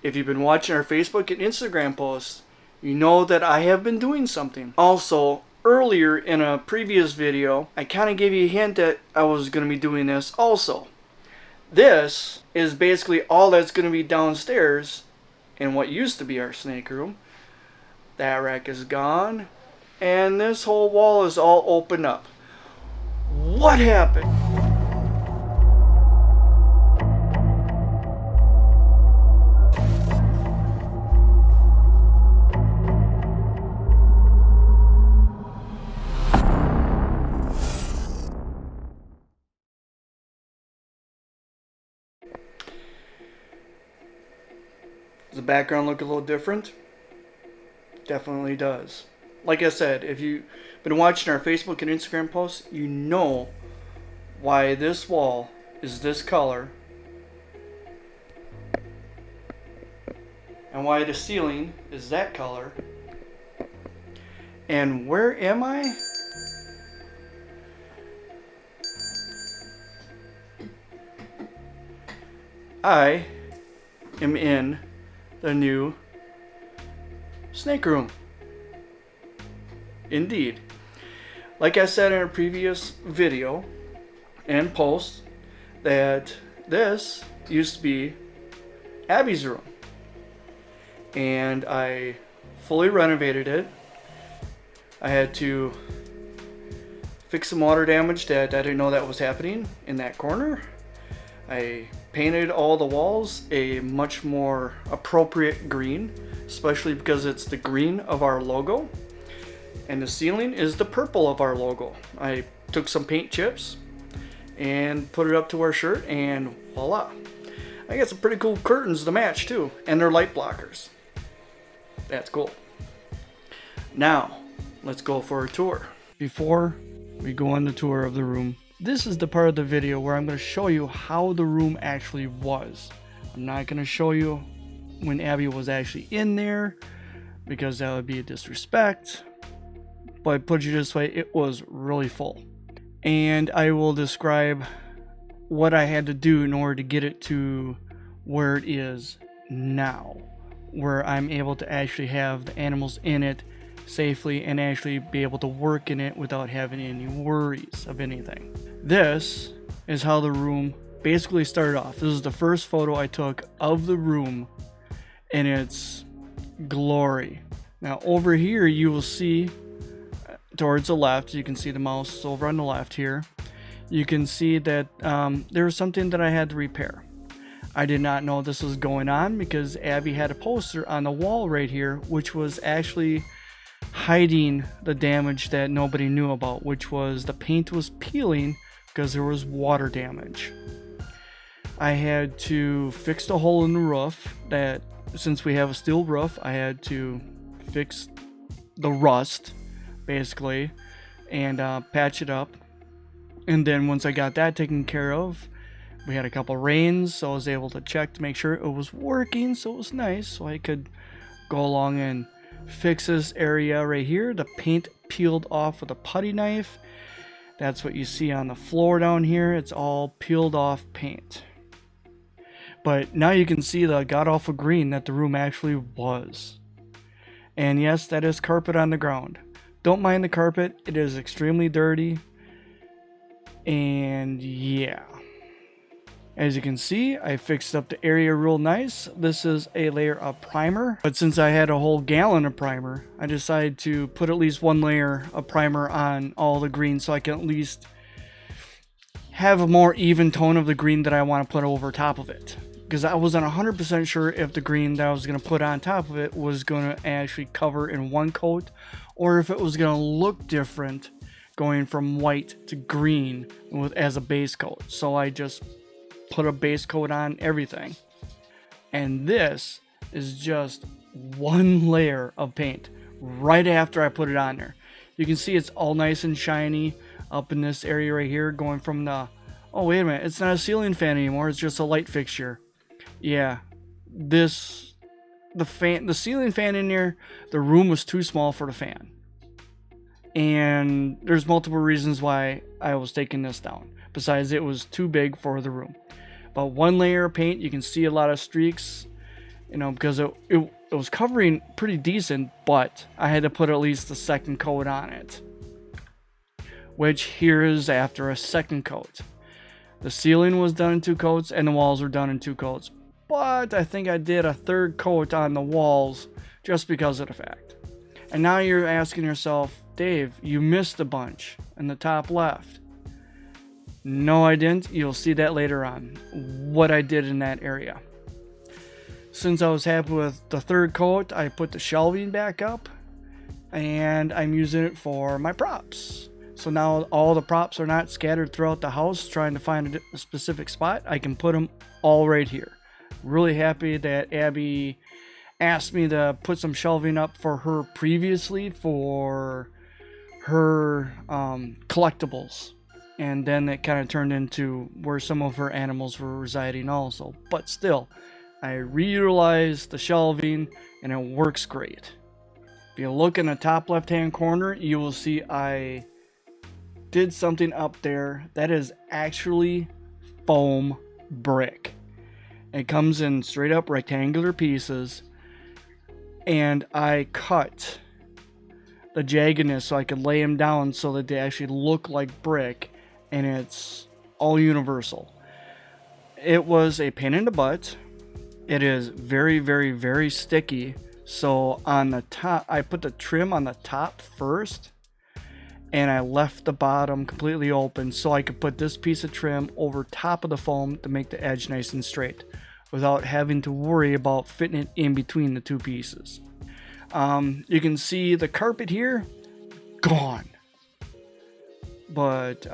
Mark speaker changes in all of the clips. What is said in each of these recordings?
Speaker 1: If you've been watching our Facebook and Instagram posts, you know that I have been doing something. Also, earlier in a previous video, I kind of gave you a hint that I was going to be doing this also. This is basically all that's going to be downstairs in what used to be our snake room. That rack is gone, and this whole wall is all open up. What happened? Does the background look a little different? Definitely does. Like I said, if you've been watching our Facebook and Instagram posts, you know why this wall is this color and why the ceiling is that color. And where am I? I am in the new snake room. Indeed. Like I said in a previous video and post, that this used to be Abby's room. And I fully renovated it. I had to fix some water damage that I didn't know that was happening in that corner. I painted all the walls a much more appropriate green, especially because it's the green of our logo. And the ceiling is the purple of our logo. I took some paint chips and put it up to our shirt, and voila. I got some pretty cool curtains to match too, and they're light blockers. That's cool. Now, let's go for a tour. Before we go on the tour of the room, this is the part of the video where I'm going to show you how the room actually was. I'm not going to show you when Abby was actually in there, because that would be a disrespect. But put it this way, it was really full. And I will describe what I had to do in order to get it to where it is now, where I'm able to actually have the animals in it safely and actually be able to work in it without having any worries of anything. This is how the room basically started off. This is the first photo I took of the room in its glory. Now over here you will see towards the left, you can see the mouse over on the left here. You can see that there was something that I had to repair. I did not know this was going on because Abby had a poster on the wall right here which was actually hiding the damage that nobody knew about, which was the paint was peeling because there was water damage. I had to fix the hole in the roof. That since we have a steel roof, I had to fix the rust basically and patch it up. And then once I got that taken care of, we had a couple rains, so I was able to check to make sure it was working, so it was nice, so I could go along and fix this area right here. The paint peeled off with a putty knife. That's what you see on the floor down here. It's all peeled off paint. But now you can see the god-awful green that the room actually was. And yes, that is carpet on the ground. Don't mind the carpet. It is extremely dirty. And yeah. As you can see, I fixed up the area real nice. This is a layer of primer. But since I had a whole gallon of primer, I decided to put at least one layer of primer on all the green so I can at least have a more even tone of the green that I want to put over top of it. Because I wasn't 100% sure if the green that I was going to put on top of it was going to actually cover in one coat, or if it was going to look different going from white to green as a base coat. So I just put a base coat on everything. And this is just one layer of paint right after I put it on there. You can see it's all nice and shiny up in this area right here, going from the, oh wait a minute, it's not a ceiling fan anymore, it's just a light fixture. Yeah, the ceiling fan in there, the room was too small for the fan. And there's multiple reasons why I was taking this down. Besides, it was too big for the room. But one layer of paint, you can see a lot of streaks you know, because it was covering pretty decent, but I had to put at least the second coat on it, which here is after a second coat. The ceiling was done in 2 coats and the walls were done in 2 coats, but I think I did a third coat on the walls just because of the fact. And now you're asking yourself, Dave, you missed a bunch in the top left. No, I didn't. You'll see that later on, what I did in that area. Since I was happy with the third coat, I put the shelving back up, and I'm using it for my props. So now all the props are not scattered throughout the house trying to find a specific spot. I can put them all right here. Really happy that Abby asked me to put some shelving up for her previously for her collectibles. And then it kind of turned into where some of her animals were residing also. But still, I reutilized the shelving and it works great. If you look in the top left hand corner, you will see I did something up there that is actually foam brick. It comes in straight up rectangular pieces, and I cut the jaggedness so I could lay them down so that they actually look like brick, and it's all universal. It was a pain in the butt. It is very, very, very sticky. So on the top, I put the trim on the top first, and I left the bottom completely open so I could put this piece of trim over top of the foam to make the edge nice and straight without having to worry about fitting it in between the 2 pieces. You can see the carpet here, gone. But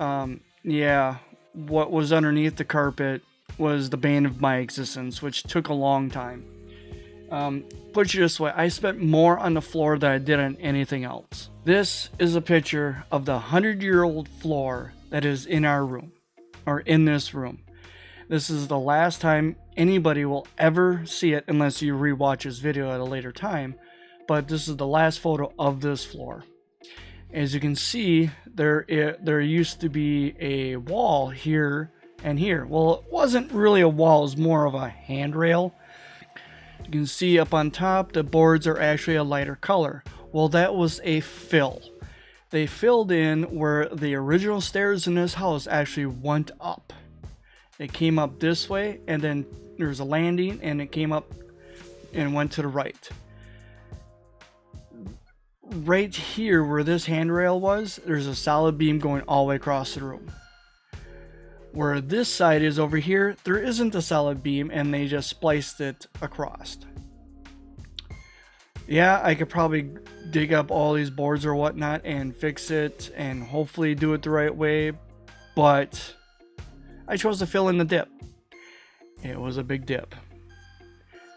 Speaker 1: yeah, what was underneath the carpet was the bane of my existence, which took a long time. Put it this way, I spent more on the floor than I did on anything else. This is a picture of the 100-year-old floor that is in our room, or in this room. This is the last time anybody will ever see it unless you rewatch this video at a later time, but this is the last photo of this floor. As you can see, there used to be a wall here and here. Well, it wasn't really a wall, it was more of a handrail. You can see up on top, the boards are actually a lighter color. Well, that was a fill. They filled in where the original stairs in this house actually went up. It came up this way, and then there was a landing, and it came up and went to the right. Right here where this handrail was, there's a solid beam going all the way across the room. Where this side is over here, there isn't a solid beam, and they just spliced it across. Yeah, I could probably dig up all these boards or whatnot and fix it and hopefully do it the right way, but I chose to fill in the dip. It was a big dip.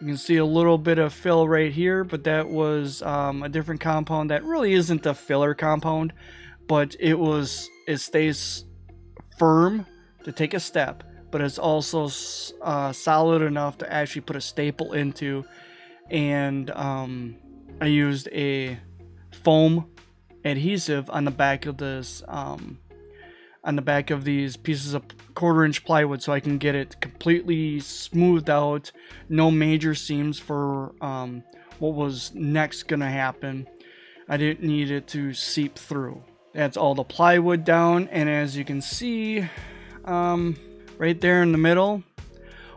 Speaker 1: You can see a little bit of fill right here, but that was a different compound that really isn't a filler compound, but it stays firm to take a step, but it's also solid enough to actually put a staple into. And I used a foam adhesive on the back of this on the back of these pieces of 1/4-inch plywood so I can get it completely smoothed out, no major seams for what was next gonna happen. I didn't need it to seep through. That's all the plywood down, and as you can see right there in the middle,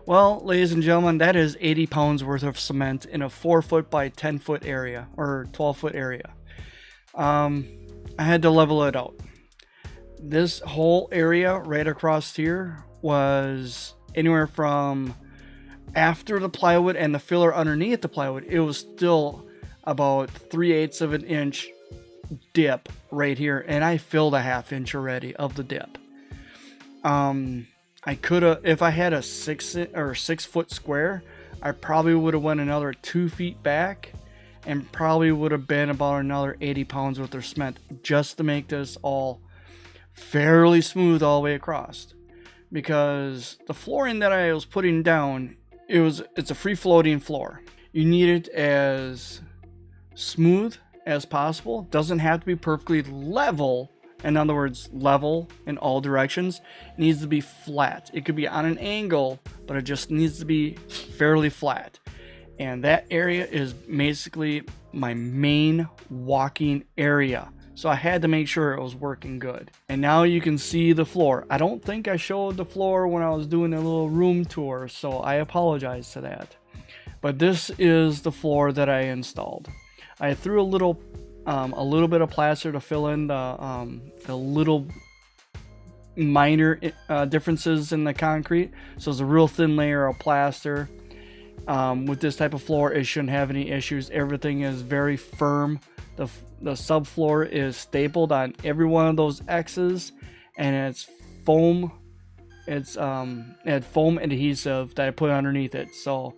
Speaker 1: well, ladies and gentlemen, that is 80 pounds worth of cement in a 4-foot by 10-foot area, or 12-foot area. I had to level it out. This whole area right across here was anywhere from, after the plywood and the filler underneath the plywood, it was still about 3/8 of an inch dip right here, and I filled a 1/2 inch already of the dip. I could have, if I had a 6-foot square, I probably would have went another 2 feet back and probably would have been about another 80 pounds worth of cement just to make this all fairly smooth all the way across. Because the flooring that I was putting down, it's a free floating floor. You need it as smooth as possible. Doesn't have to be perfectly level. In other words, level in all directions. It needs to be flat. It could be on an angle, but it just needs to be fairly flat. And that area is basically my main walking area. So I had to make sure it was working good. And now you can see the floor. I don't think I showed the floor when I was doing a little room tour, so I apologize to that. But this is the floor that I installed. I threw a little bit of plaster to fill in the little minor differences in the concrete. So it's a real thin layer of plaster. With this type of floor, it shouldn't have any issues. Everything is very firm. The subfloor is stapled on every one of those X's, and it's foam. It's it foam adhesive that I put underneath it. So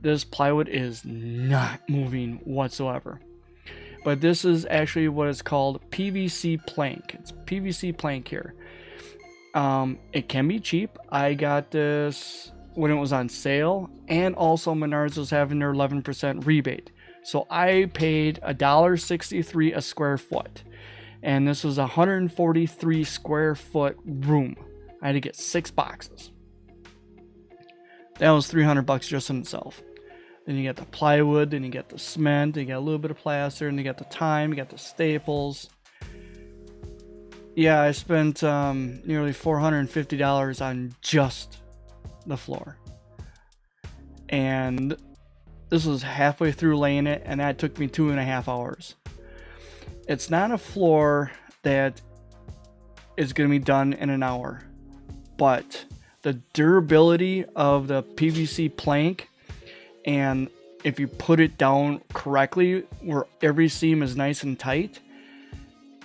Speaker 1: this plywood is not moving whatsoever. But this is actually what is called PVC plank. It's PVC plank here. It can be cheap. I got this when it was on sale, and also Menards was having their 11% rebate. So I paid $1.63 a square foot, and this was a 143 square foot room. I had to get 6 boxes. That was $300 just in itself. Then you get the plywood, then you get the cement, then you get a little bit of plaster, and you get the time, you get the staples. Yeah, I spent nearly $450 on just the floor. And this was halfway through laying it, and that took me 2.5 hours. It's not a floor that is going to be done in an hour, but the durability of the PVC plank, and if you put it down correctly where every seam is nice and tight,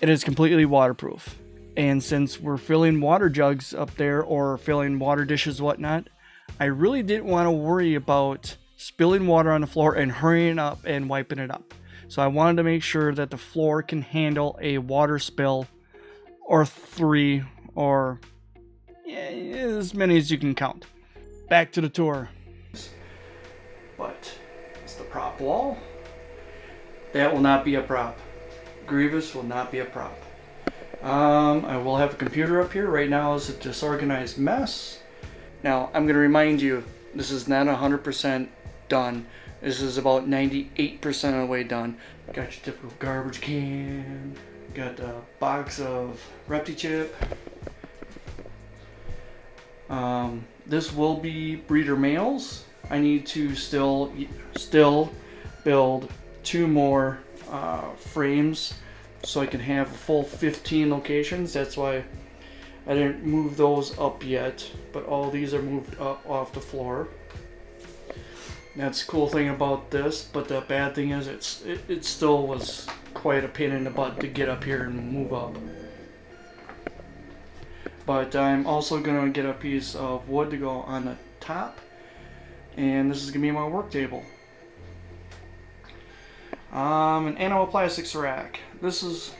Speaker 1: it is completely waterproof. And since we're filling water jugs up there or filling water dishes, whatnot, I really didn't want to worry about spilling water on the floor and hurrying up and wiping it up. So I wanted to make sure that the floor can handle a water spill or 3, or as many as you can count. Back to the tour. But it's the prop wall. That will not be a prop. Grievous will not be a prop. I will have a computer up here. Right now it's a disorganized mess. Now I'm going to remind you, this is not 100% done. This is about 98% of the way done. Got your typical garbage can. Got a box of ReptiChip. This will be breeder males. I need to still build 2 more frames so I can have a full 15 locations. That's why I didn't move those up yet, but all these are moved up off the floor. That's the cool thing about this, but the bad thing is it still was quite a pain in the butt to get up here and move up. But I'm also going to get a piece of wood to go on the top, and this is going to be my work table. An animal plastics rack. This is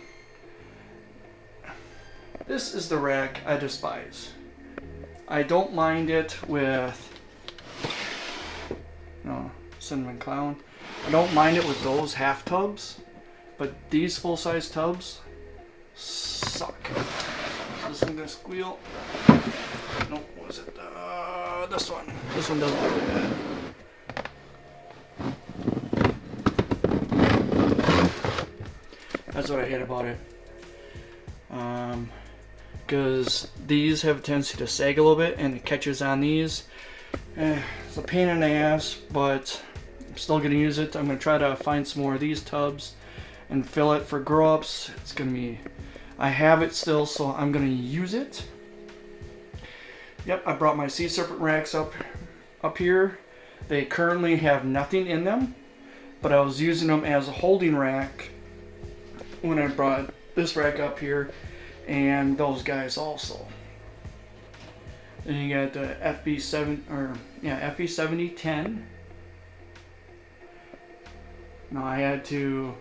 Speaker 1: the rack I despise. I don't mind it with Cinnamon Clown. I don't mind it with those half tubs, but these full-size tubs suck. Is this one gonna squeal? Nope, what was it? This one. This one doesn't look bad. That's what I hate about it. Because these have a tendency to sag a little bit, and it catches on these. It's a pain in the ass, but I'm still going to use it. I'm going to try to find some more of these tubs and fill it for grow-ups. It's going to be... I have it still, so I'm going to use it. Yep, I brought my sea serpent racks up here. They currently have nothing in them, but I was using them as a holding rack when I brought this rack up here, and those guys also. Then you got the FB7010. Now I had to,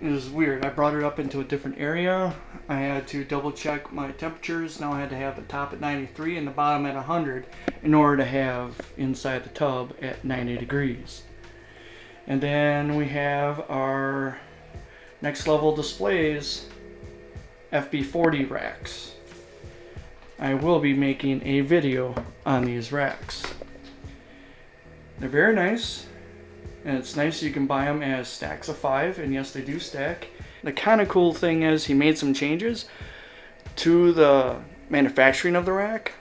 Speaker 1: it was weird, I brought it up into a different area. I had to double check my temperatures. Now I had to have the top at 93 and the bottom at 100 in order to have inside the tub at 90 degrees. And then we have our next level displays, FB40 racks. I will be making a video on these racks. They're very nice. And it's nice you can buy them as stacks of 5, and yes, they do stack. The kind of cool thing is he made some changes to the manufacturing of the rack,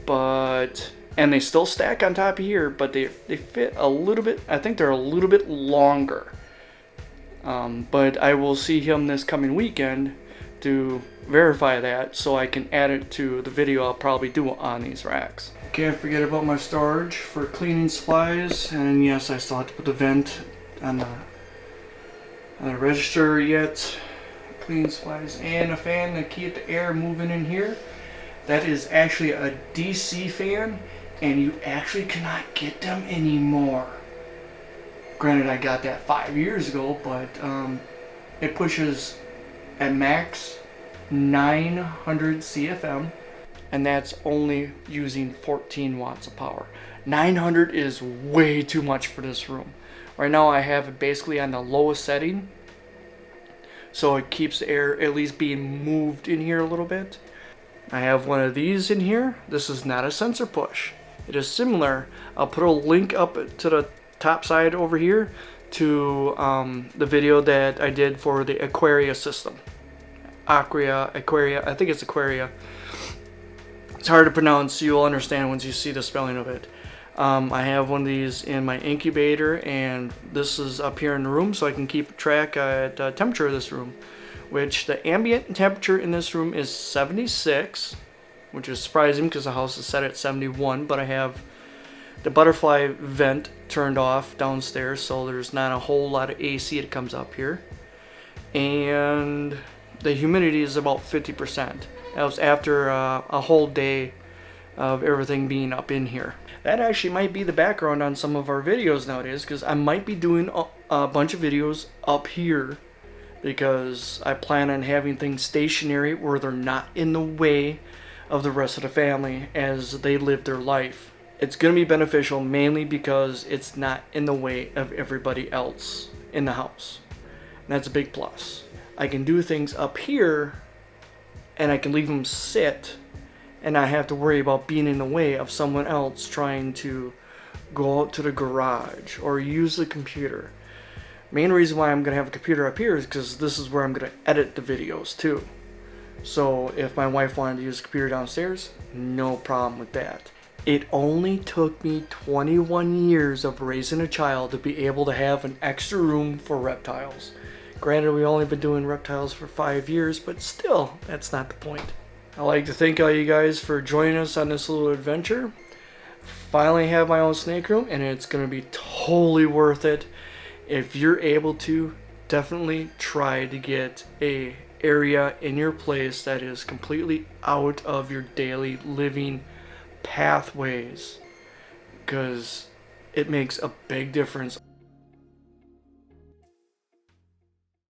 Speaker 1: and they still stack on top of here, but they fit a little bit. I think they're a little bit longer. But I will see him this coming weekend to verify that, so I can add it to the video I'll probably do on these racks. Can't forget about my storage for cleaning supplies, and yes, I still have to put the vent on the register yet. Cleaning supplies and a fan to keep the air moving in here. That is actually a DC fan, and you actually cannot get them anymore. Granted, I got that 5 years ago, but it pushes at max 900 CFM, and that's only using 14 watts of power. 900 is way too much for this room. Right now I have it basically on the lowest setting, so it keeps the air at least being moved in here a little bit. I have one of these in here. This is not a sensor push. It is similar. I'll put a link up to the top side over here to the video that I did for the Aquaria system. Aquaria, I think it's Aquaria. It's hard to pronounce. You'll understand once you see the spelling of it. I have one of these in my incubator, and this is up here in the room so I can keep track at the temperature of this room, which the ambient temperature in this room is 76, which is surprising because the house is set at 71, but I have the butterfly vent turned off downstairs, so there's not a whole lot of AC that comes up here, and the humidity is about 50%. That was after a whole day of everything being up in here. That actually might be the background on some of our videos nowadays, because I might be doing a bunch of videos up here, because I plan on having things stationary where they're not in the way of the rest of the family as they live their life. It's going to be beneficial mainly because it's not in the way of everybody else in the house. And that's a big plus. I can do things up here, and I can leave them sit, and not have to worry about being in the way of someone else trying to go out to the garage or use the computer. Main reason why I'm going to have a computer up here is because this is where I'm going to edit the videos too. So if my wife wanted to use the computer downstairs, no problem with that. It only took me 21 years of raising a child to be able to have an extra room for reptiles. Granted, we've only been doing reptiles for 5 years, but still, that's not the point. I'd like to thank all you guys for joining us on this little adventure. Finally have my own snake room, and it's going to be totally worth it. If you're able to, definitely try to get a area in your place that is completely out of your daily living pathways, because it makes a big difference.